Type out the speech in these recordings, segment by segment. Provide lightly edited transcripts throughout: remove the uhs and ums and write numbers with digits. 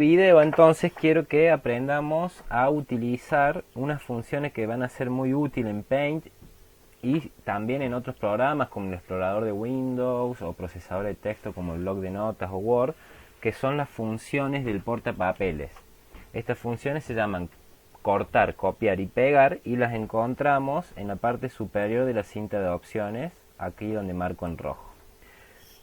Video entonces quiero que aprendamos a utilizar unas funciones que van a ser muy útiles en Paint y también en otros programas como el explorador de Windows o procesador de texto como el bloc de notas o Word, que son las funciones del portapapeles. Estas funciones se llaman cortar, copiar y pegar y las encontramos en la parte superior de la cinta de opciones, aquí donde marco en rojo.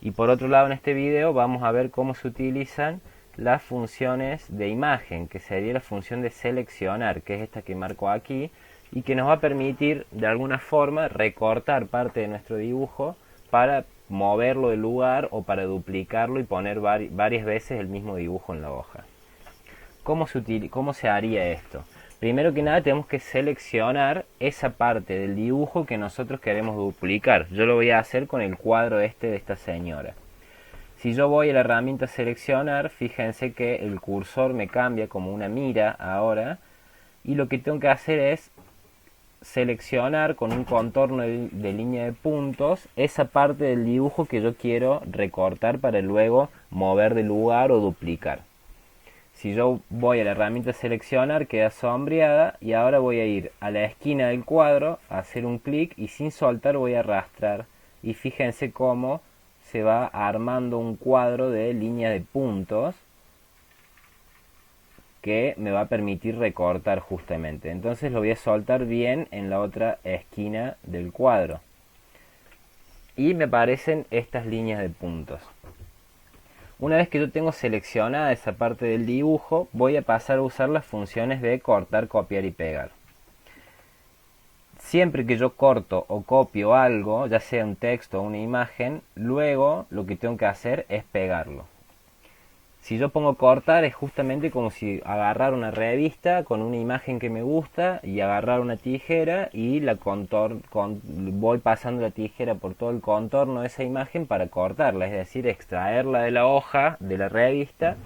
Y por otro lado, en este video vamos a ver cómo se utilizan las funciones de imagen, que sería la función de seleccionar, que es esta que marco aquí, y que nos va a permitir de alguna forma recortar parte de nuestro dibujo para moverlo del lugar o para duplicarlo y poner varias veces el mismo dibujo en la hoja. ¿Cómo se haría esto? Primero que nada tenemos que seleccionar esa parte del dibujo que nosotros queremos duplicar. Yo lo voy a hacer con el cuadro de esta señora. Si yo voy a la herramienta seleccionar, fíjense que el cursor me cambia como una mira ahora, y lo que tengo que hacer es seleccionar con un contorno de línea de puntos esa parte del dibujo que yo quiero recortar para luego mover de lugar o duplicar. Si yo voy a la herramienta seleccionar, queda sombreada, y ahora voy a ir a la esquina del cuadro, a hacer un clic y sin soltar voy a arrastrar, y fíjense cómo se va armando un cuadro de línea de puntos que me va a permitir recortar justamente. Entonces lo voy a soltar bien en la otra esquina del cuadro y me aparecen estas líneas de puntos. Una vez que yo tengo seleccionada esa parte del dibujo, voy a pasar a usar las funciones de cortar, copiar y pegar. Siempre que yo corto o copio algo, ya sea un texto o una imagen, luego lo que tengo que hacer es pegarlo. Si yo pongo cortar es justamente como si agarrar una revista con una imagen que me gusta y agarrar una tijera y voy pasando la tijera por todo el contorno de esa imagen para cortarla, es decir, extraerla de la hoja de la revista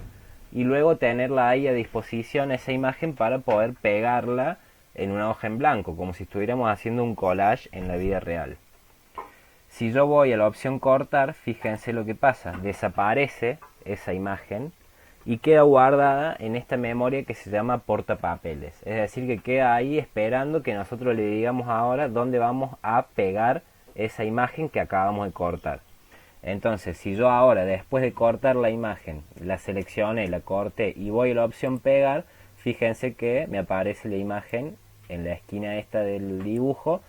y luego tenerla ahí a disposición esa imagen para poder pegarla en una hoja en blanco, como si estuviéramos haciendo un collage en la vida real. Si yo voy a la opción cortar, fíjense lo que pasa, desaparece esa imagen y queda guardada en esta memoria que se llama portapapeles. Es decir, que queda ahí esperando que nosotros le digamos ahora dónde vamos a pegar esa imagen que acabamos de cortar. Entonces, si yo ahora, después de cortar la imagen, la seleccioné, la corté y voy a la opción pegar, fíjense que me aparece la imagen en la esquina esta del dibujo,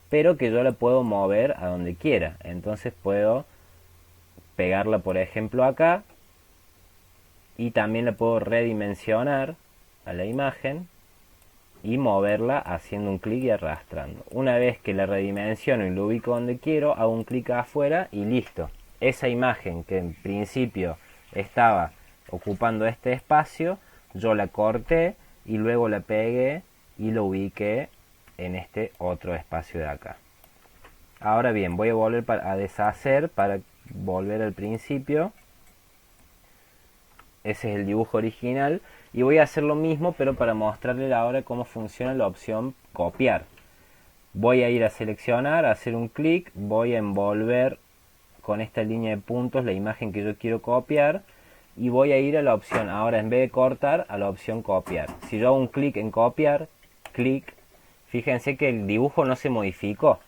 pero que yo la puedo mover a donde quiera. Entonces puedo pegarla, por ejemplo, acá, y también la puedo redimensionar a la imagen y moverla haciendo un clic y arrastrando. Una vez que la redimensiono y lo ubico donde quiero, hago un clic afuera y listo. Esa imagen que en principio estaba ocupando este espacio, yo la corté y luego la pegué y lo ubiqué en este otro espacio de acá. Ahora bien, voy a volver a deshacer para volver al principio. Ese es el dibujo original y voy a hacer lo mismo, pero para mostrarles ahora cómo funciona la opción copiar. Voy a ir a seleccionar, a hacer un clic, voy a envolver con esta línea de puntos la imagen que yo quiero copiar y voy a ir a la opción, ahora en vez de cortar, a la opción copiar. Si yo hago un clic en copiar, clic, fíjense que el dibujo no se modificó,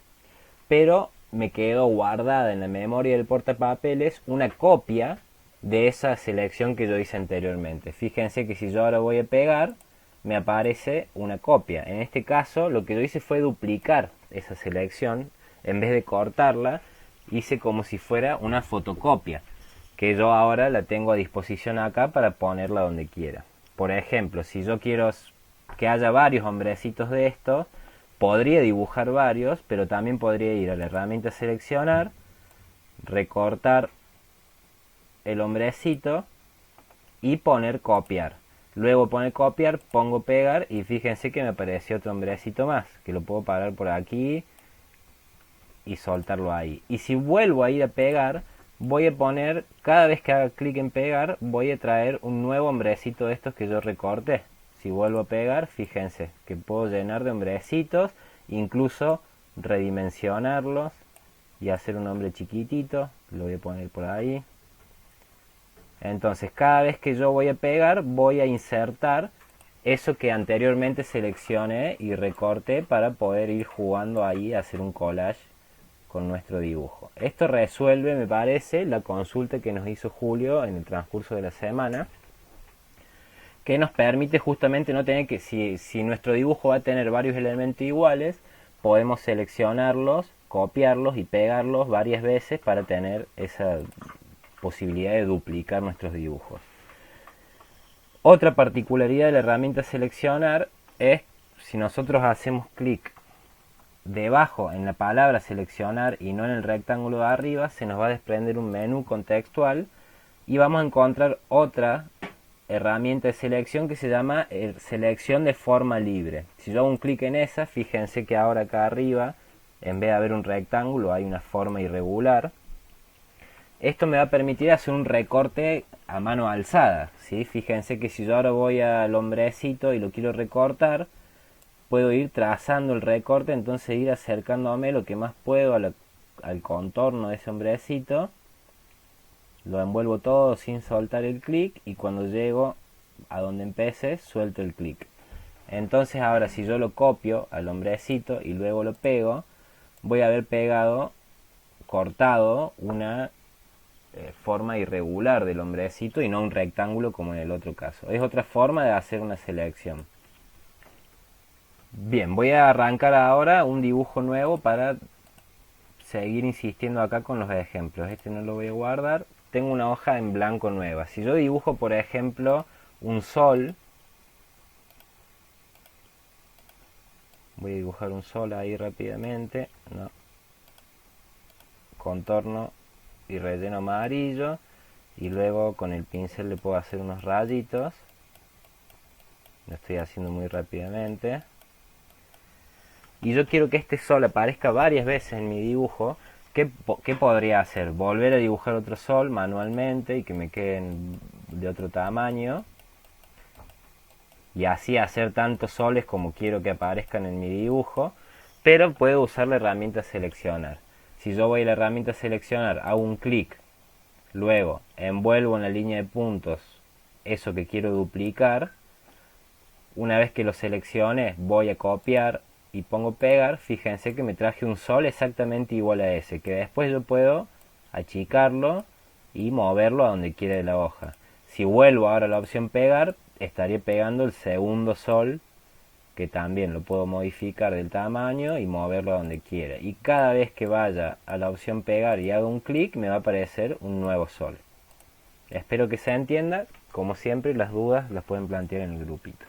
pero me quedó guardada en la memoria del portapapeles una copia de esa selección que yo hice anteriormente. Fíjense que si yo ahora voy a pegar, me aparece una copia. En este caso lo que yo hice fue duplicar esa selección. En vez de cortarla, hice como si fuera una fotocopia, que yo ahora la tengo a disposición acá para ponerla donde quiera. Por ejemplo, si yo quiero que haya varios hombrecitos de estos, podría dibujar varios, pero también podría ir a la herramienta seleccionar, recortar el hombrecito y poner copiar. Luego poner copiar, pongo pegar y fíjense que me apareció otro hombrecito más, que lo puedo parar por aquí y soltarlo ahí. Y si vuelvo a ir a pegar, voy a poner, cada vez que haga clic en pegar, voy a traer un nuevo hombrecito de estos que yo recorté. Si vuelvo a pegar, fíjense que puedo llenar de hombrecitos, incluso redimensionarlos y hacer un hombre chiquitito. Lo voy a poner por ahí. Entonces cada vez que yo voy a pegar, voy a insertar eso que anteriormente seleccioné y recorté para poder ir jugando ahí a hacer un collage con nuestro dibujo. Esto resuelve, me parece, la consulta que nos hizo Julio en el transcurso de la semana, que nos permite justamente no tener que, si nuestro dibujo va a tener varios elementos iguales, podemos seleccionarlos, copiarlos y pegarlos varias veces para tener esa posibilidad de duplicar nuestros dibujos. Otra particularidad de la herramienta seleccionar es si nosotros hacemos clic debajo en la palabra seleccionar y no en el rectángulo de arriba, se nos va a desprender un menú contextual y vamos a encontrar otra herramienta de selección que se llama selección de forma libre. Si yo hago un clic en esa, fíjense que ahora acá arriba, en vez de haber un rectángulo, hay una forma irregular. Esto me va a permitir hacer un recorte a mano alzada, ¿sí? Fíjense que si yo ahora voy al hombrecito y lo quiero recortar, puedo ir trazando el recorte, entonces ir acercándome lo que más puedo al contorno de ese hombrecito. Lo envuelvo todo sin soltar el clic y cuando llego a donde empecé, suelto el clic. Entonces ahora si yo lo copio al hombrecito y luego lo pego, voy a haber cortado una forma irregular del hombrecito y no un rectángulo como en el otro caso. Es otra forma de hacer una selección. Bien, voy a arrancar ahora un dibujo nuevo para seguir insistiendo acá con los ejemplos. Este no lo voy a guardar. Tengo una hoja en blanco nueva. Si yo dibujo, por ejemplo, un sol, voy a dibujar un sol ahí rápidamente, no. Contorno y relleno amarillo, y luego con el pincel le puedo hacer unos rayitos. Lo estoy haciendo muy rápidamente. Y yo quiero que este sol aparezca varias veces en mi dibujo. ¿Qué podría hacer? Volver a dibujar otro sol manualmente y que me queden de otro tamaño. Y así hacer tantos soles como quiero que aparezcan en mi dibujo. Pero puedo usar la herramienta seleccionar. Si yo voy a la herramienta seleccionar, hago un clic. Luego envuelvo en la línea de puntos eso que quiero duplicar. Una vez que lo seleccione, voy a copiar y pongo pegar. Fíjense que me traje un sol exactamente igual a ese, que después yo puedo achicarlo y moverlo a donde quiera de la hoja. Si vuelvo ahora a la opción pegar, estaría pegando el segundo sol, que también lo puedo modificar del tamaño y moverlo a donde quiera. Y cada vez que vaya a la opción pegar y haga un clic, me va a aparecer un nuevo sol. Espero que se entienda. Como siempre, las dudas las pueden plantear en el grupito.